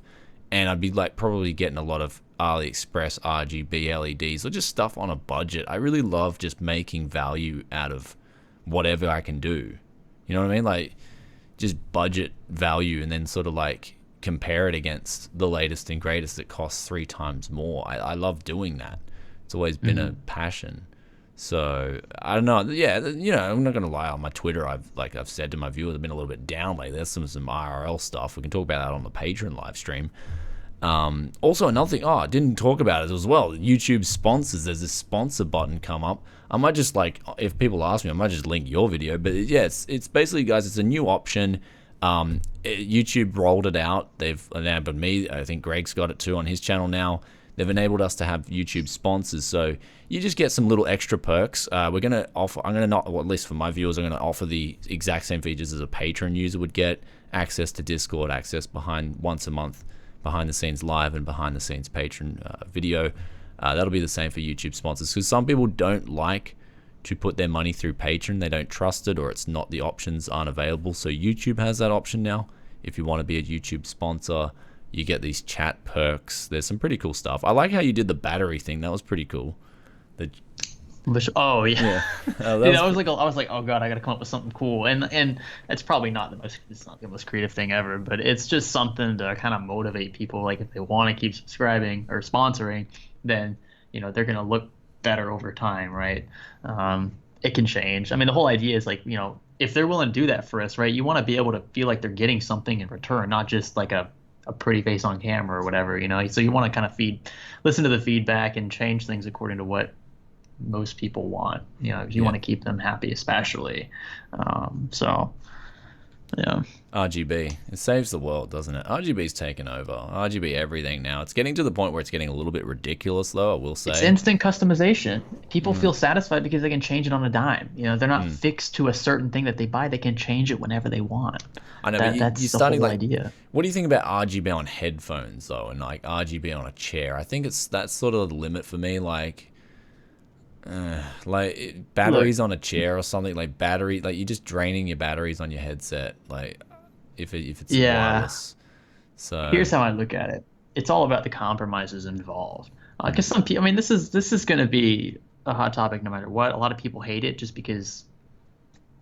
And I'd be like probably getting a lot of AliExpress RGB LEDs, or just stuff on a budget. I really love just making value out of whatever I can do. You know what I mean? Like, just budget value, and then sort of like compare it against the latest and greatest that costs 3 times more. I love doing that. It's always been a passion. So I don't know. Yeah, I'm not gonna lie. On my Twitter, I've said to my viewers, I've been a little bit down lately. There's some IRL stuff. We can talk about that on the Patreon live stream. Also, another thing. I didn't talk about it as well. YouTube sponsors. There's this sponsor button come up. I might just, like, if people ask me, I might just link your video. But yeah, it's basically, guys, it's a new option. YouTube rolled it out. They've enabled me. I think Greg's got it too on his channel now. They've enabled us to have YouTube sponsors, so you just get some little extra perks. We're gonna offer. I'm gonna not, well, at least for my viewers, I'm gonna offer the exact same features as a Patreon user would get: access to Discord, access once a month behind the scenes live, and behind the scenes Patreon video. That'll be the same for YouTube sponsors, because some people don't like to put their money through Patreon. They don't trust it, or it's not, the options aren't available. So YouTube has that option now. If you want to be a YouTube sponsor, you get these chat perks. There's some pretty cool stuff. I like how you did the battery thing. That was pretty cool. Oh yeah. Dude, I was like, oh god, I gotta come up with something cool. And it's probably not it's not the most creative thing ever, but it's just something to kind of motivate people. Like, if they want to keep subscribing or sponsoring, then they're gonna look better over time, right? It can change. I mean, the whole idea is, like, if they're willing to do that for us, right, you want to be able to feel like they're getting something in return, not just like a pretty face on camera or whatever, so you want to kind of listen to the feedback and change things according to what most people want, if you want to keep them happy, especially. So Yeah. RGB. It saves the world, doesn't it? RGB's taken over. RGB everything now. It's getting to the point where it's getting a little bit ridiculous, though, I will It's say. instant customization. People feel satisfied because they can change it on a dime. They're not fixed to a certain thing that they buy. They can change it whenever they want. I know, but you're That's the starting whole like, idea. what do you think about RGB on headphones though, and like RGB on a chair? I think that's sort of the limit for me. Batteries Look, on a chair or something, like battery, like you're just draining your batteries on your headset, like if it's yeah. wireless. So Here's how I look at it. It's all about the compromises involved. Because some people, I mean, this is going to be a hot topic no matter what. A lot of people hate it just because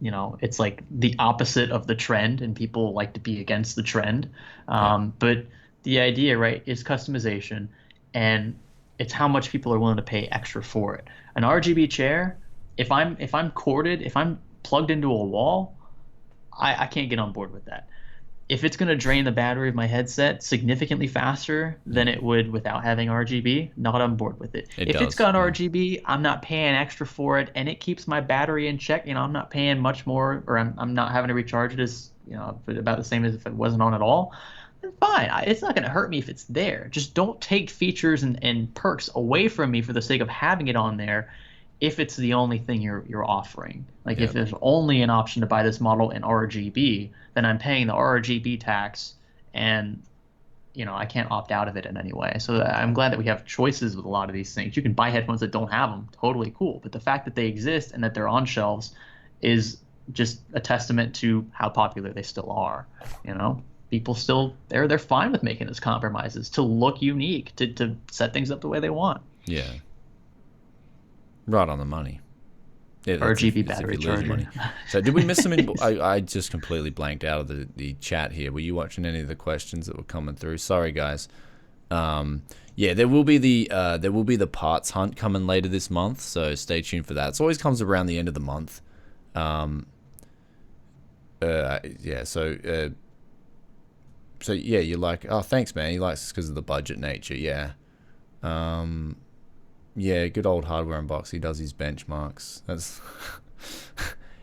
it's like the opposite of the trend, and people like to be against the trend. yeah, But the idea, right, is customization, and it's how much people are willing to pay extra for it. An RGB chair, if I'm corded, if I'm plugged into a wall, I can't get on board with that. If it's going to drain the battery of my headset significantly faster than it would without having RGB, not on board with it. it If it's does. got RGB, I'm not paying extra for it, and it keeps my battery in check. I'm not paying much more, or I'm not having to recharge it as about the same as if it wasn't on at all. Then fine, it's not going to hurt me if it's there. Just don't take features and perks away from me for the sake of having it on there if it's the only thing you're offering. Like Yeah, if there's only an option to buy this model in RGB, then I'm paying the RGB tax, and I can't opt out of it in any way. So I'm glad that we have choices with a lot of these things. You can buy headphones that don't have them, totally cool. But the fact that they exist and that they're on shelves is just a testament to how popular they still are. People still they're fine with making those compromises to look unique, to set things up the way they want. yeah, right on the money. Yeah, RGB that's if battery you lose charger. money. So did we miss some? I just completely blanked out of the chat here. Were you watching any of the questions that were coming through? Sorry, guys. Yeah, there will be the parts hunt coming later this month, so stay tuned for that. It always comes around the end of the month. Yeah, so yeah, you're like, oh, thanks, man. He likes us because of the budget nature. Yeah. Yeah, good old hardware unbox. He does his benchmarks. That's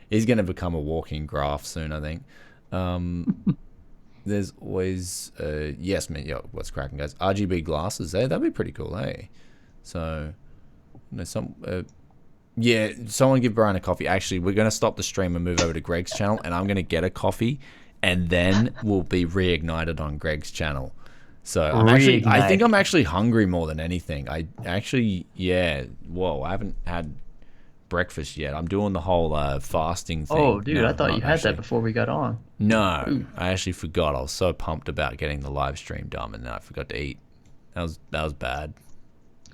he's gonna become a walking graph soon, I think. There's always yes, man. Yo, what's cracking, guys? RGB glasses, that'd be pretty cool, hey. So, yeah, someone give Brian a coffee. Actually, we're gonna stop the stream and move over to Greg's channel, and I'm gonna get a coffee, and then we'll be reignited on Greg's channel. So I think I'm actually hungry more than anything. Yeah. Whoa, I haven't had breakfast yet. I'm doing the whole fasting thing. Oh, dude, No, I thought not you had actually. that before we got on. No, Ooh. I actually forgot. I was so pumped about getting the live stream done, and then I forgot to eat. That was bad.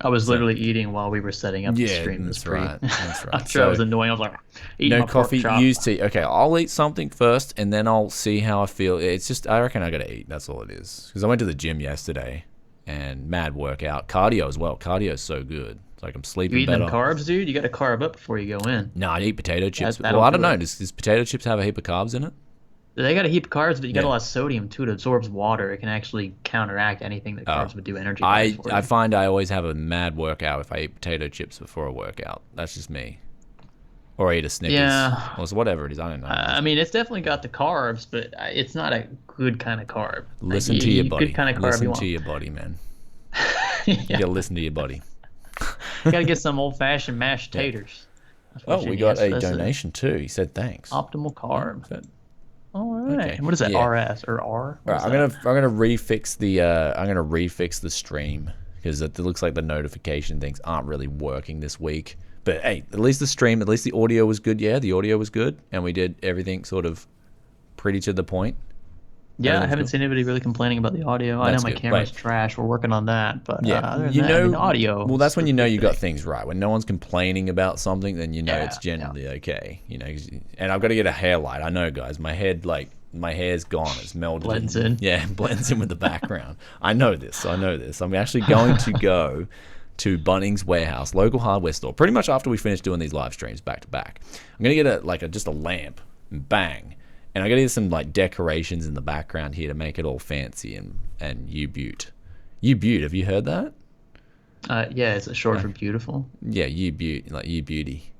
I was literally eating while we were setting up the Yeah, stream. that's right. That's right. I'm sure I was annoying. I was like, eating No my pork coffee, chop. use tea. Okay, I'll eat something first, and then I'll see how I feel. It's just, I reckon I gotta eat. That's all it is. Because I went to the gym yesterday, and mad workout. Cardio as well. Cardio is so good. It's like I'm You sleeping eating better. them carbs, dude? You got to carb up before you go in. No, I eat potato chips. that'll Well, I don't do know. it. Does potato chips have a heap of carbs in it? They got a heap of carbs, but you got Yeah. a lot of sodium too. It absorbs water. It can actually counteract anything that carbs would do energy. I for you. I find I always have a mad workout if I eat potato chips before a workout. That's just me. Or I eat a Snickers. Yeah. Or whatever it is. I don't know. I mean, it's definitely got the carbs, but it's not a good kind of carb. Listen to your body. Good kind of carb Listen you to want. your body, man. Yeah. You gotta listen to your body. Gotta get some old-fashioned mashed taters. That's what Oh, you we need. got a That's donation too. He said thanks. optimal carb. That- All right. Okay. What is that? Yeah. RS or R? All What right, is I'm that? gonna refix the stream because it looks like the notification things aren't really working this week. But hey, at least the audio was good. Yeah, the audio was good, and we did everything sort of pretty to the point. Yeah, I Everything's haven't good. seen anybody really complaining about the audio. I know That's my good. camera's Right. trash. We're working on that, but Yeah, other than you that, know, I mean, audio. Well, that's when you know you got thing. things right. When no one's complaining about something, then you know Yeah, it's generally okay. And I've got to get a hair light. I know, guys. My hair's gone. It's melded. Blends in. Yeah, blends in with the background. I know this. I'm actually going to go to Bunnings Warehouse, local hardware store, pretty much after we finish doing these live streams back to back. I'm gonna get just a lamp, and bang, and I gotta get some like decorations in the background here to make it all fancy and U-Butte. U-Butte, have you heard that? Yeah, it's a short for beautiful. Yeah, U-Butte, like U-Beauty.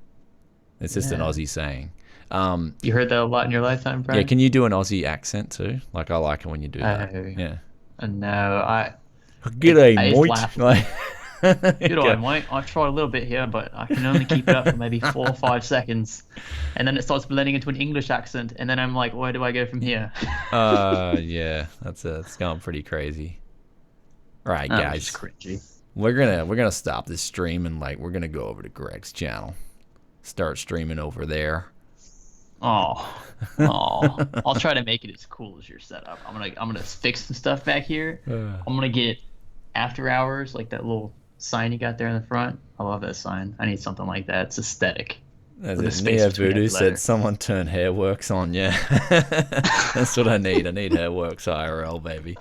It's just an Yeah. Aussie saying. You heard that a lot in your lifetime, Yeah, Brian? can you do an Aussie accent too? Like, I like it when you do that. Oh, Yeah. no, G'day, I just mate. laugh. Like, Good go. on, mate. I tried a little bit here, but I can only keep it up for maybe 4 or 5 seconds, and then it starts blending into an English accent, and then I'm like, where do I go from here? Yeah, it's going pretty crazy. All right, That was just guys, cringy. we're gonna stop this stream and like we're gonna go over to Greg's channel, start streaming over there. Oh, oh. I'll try to make it as cool as your setup. I'm gonna fix some stuff back here. I'm gonna get after hours, like that little sign you got there in the front. I love that sign. I need something like that. It's aesthetic. As With a it, space Neo between Voodoo every said, letter. someone turn Hairworks on. Yeah, that's what I need. I need Hairworks IRL, baby.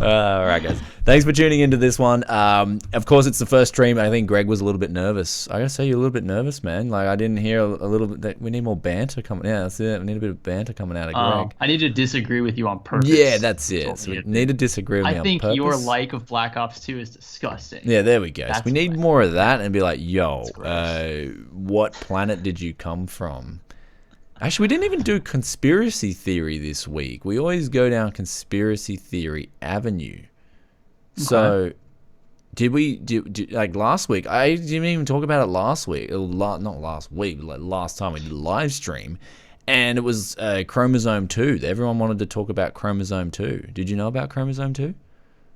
All right, guys. Thanks for tuning into this one. Of course, it's the first stream. I think Greg was a little bit nervous. I gotta say, you're a little bit nervous, man. Like, I didn't hear a little bit that we need more banter coming. Yeah, that's it. We need a bit of banter coming out of Greg. I need to disagree with you on purpose. Yeah, that's it. what So we we need to need do. to disagree with me I on think purpose. your like of Black Ops 2 is disgusting. Yeah, there we go. So That's we need what I more of that and be like, yo, gross. what planet did you come from? Actually, we didn't even do conspiracy theory this week. We always go down conspiracy theory avenue. So, did we like last week? I didn't even talk about it last week. Not last week, but like last time we did a live stream, and it was Chromosome 2. Everyone wanted to talk about Chromosome 2. Did you know about Chromosome 2?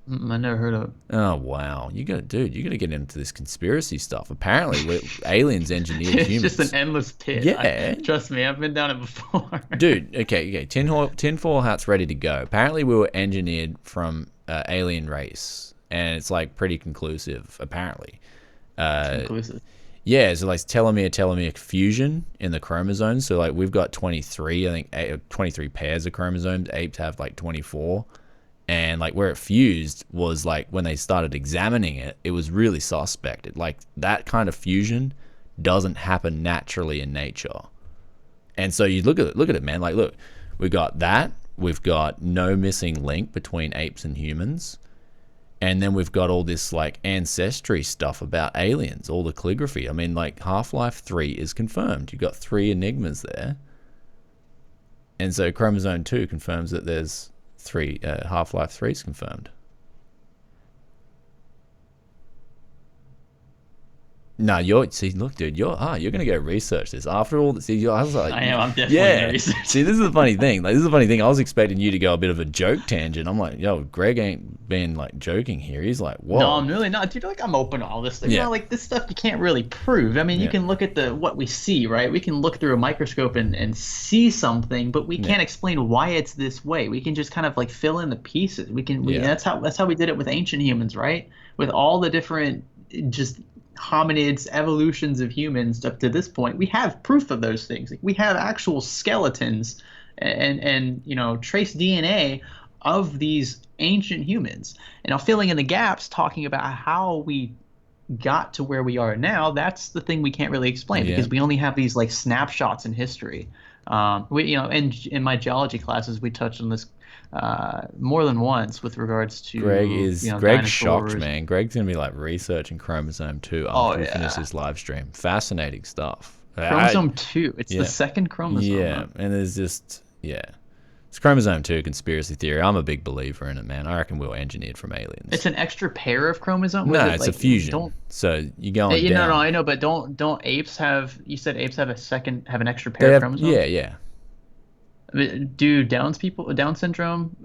I never heard of it. Oh wow, you gotta get into this conspiracy stuff. Apparently, aliens engineered It's humans. just an endless pit. Yeah. Trust me, I've been down it before. Dude, okay, tinfoil hat's ready to go. Apparently, we were engineered from alien race, and it's like pretty conclusive. Apparently, Conclusive. yeah. So like telomere fusion in the chromosomes. So like we've got 23, I think 23 pairs of chromosomes. Apes have like 24. And like where it fused was like when they started examining it, it was really suspect. Like that kind of fusion doesn't happen naturally in nature. And so you look at it, man. Like, look, we got that. We've got no missing link between apes and humans. And then we've got all this like ancestry stuff about aliens, all the calligraphy. I mean, like Half-Life 3 is confirmed. You've got 3 enigmas there. And so Chromosome 2 confirms that there's Half-Life 3 is confirmed. No, look, dude, you're gonna go research this after all. I was like, I am. I'm definitely gonna research. See, this is the funny thing. Like, this is the funny thing. I was expecting you to go a bit of a joke tangent. I'm like, yo, Greg ain't been like joking here. He's like, whoa. No, I'm really not, dude. Like, I'm open to all this stuff. Yeah. You know, like this stuff you can't really prove. I mean, you Yeah. can look at what we see, right? We can look through a microscope and see something, but we can't explain why it's this way. We can just kind of like fill in the pieces. That's how we did it with ancient humans, right? With all the different just hominids, evolutions of humans up to this point, we have proof of those things. Like, we have actual skeletons and trace DNA of these ancient humans. And now filling in the gaps, talking about how we got to where we are now, that's the thing we can't really explain because we only have these like snapshots in history. In my geology classes, we touched on this more than once with regards to Greg's dinosaurs. shocked, man. Greg's gonna be like researching Chromosome 2 after we finish this live stream. Fascinating stuff. Chromosome 2. It's the second chromosome. Yeah, Huh? and there's just it's Chromosome 2 conspiracy theory. I'm a big believer in it, man. I reckon we were engineered from aliens. It's an extra pair of chromosomes. No, it's a fusion. So you go on down. No, I know, but don't apes have? You said apes have an extra pair of chromosomes. Yeah. Do Down syndrome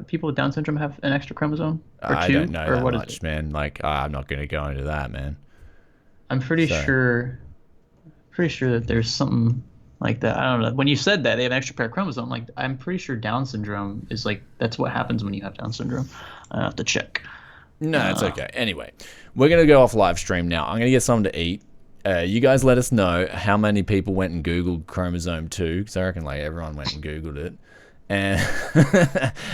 people with Down syndrome have an extra chromosome or I two? don't know or that what much, is it? man. Like, I'm not gonna go into that, man. I'm pretty sure that there's something like that. I don't know. When you said that they have an extra pair of chromosomes, like I'm pretty sure Down syndrome is like that's what happens when you have Down syndrome. I have to check. No, it's okay. Anyway, we're going to go off live stream now. I'm going to get something to eat. You guys let us know how many people went and Googled Chromosome 2, because I reckon like everyone went and Googled it. And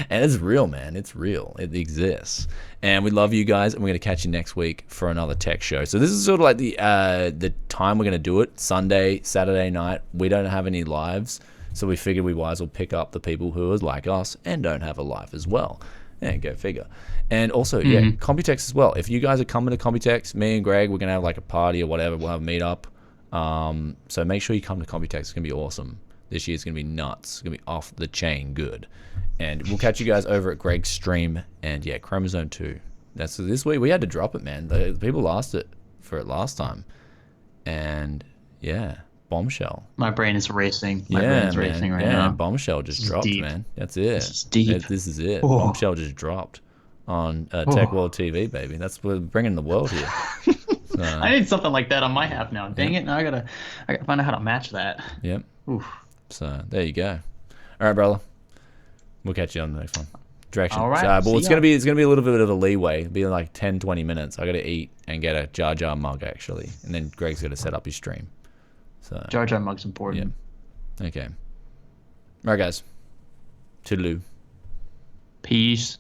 and it's real, man. It's real. It exists. And we love you guys, and we're going to catch you next week for another tech show. So this is sort of like the time we're going to do it, Sunday, Saturday night. We don't have any lives, so we figured we might as well pick up the people who are like us and don't have a life as well. Yeah, go figure. And also, Computex as well. If you guys are coming to Computex, me and Greg, we're going to have like a party or whatever. We'll have a meetup. So make sure you come to Computex. It's gonna be awesome. This year's gonna be nuts. It's gonna be off the chain good. And we'll catch you guys over at Greg's stream. And yeah, Chromosome 2. That's this week. We had to drop it, man. The people asked for it last time. And yeah, Bombshell. My brain is racing. My brain is racing right now. Bombshell just dropped, deep. Man. That's it. This is deep. This is it. Oh. Bombshell just dropped on TechWorldTV, baby. That's what we're bringing the world here. So, I need something like that on my app now. Dang it! Now I gotta find out how to match that. Yep. Oof. So there you go. All right, brother. We'll catch you on the next one. Direction. All right. So, well, it's gonna be a little bit of a leeway. It'll be like 10, 20 minutes. I gotta eat and get a Jar Jar mug actually, and then Greg's gotta set up his stream. So Jar Jar mug's important. Yeah. Okay. All right, guys. Toodaloo. Peace.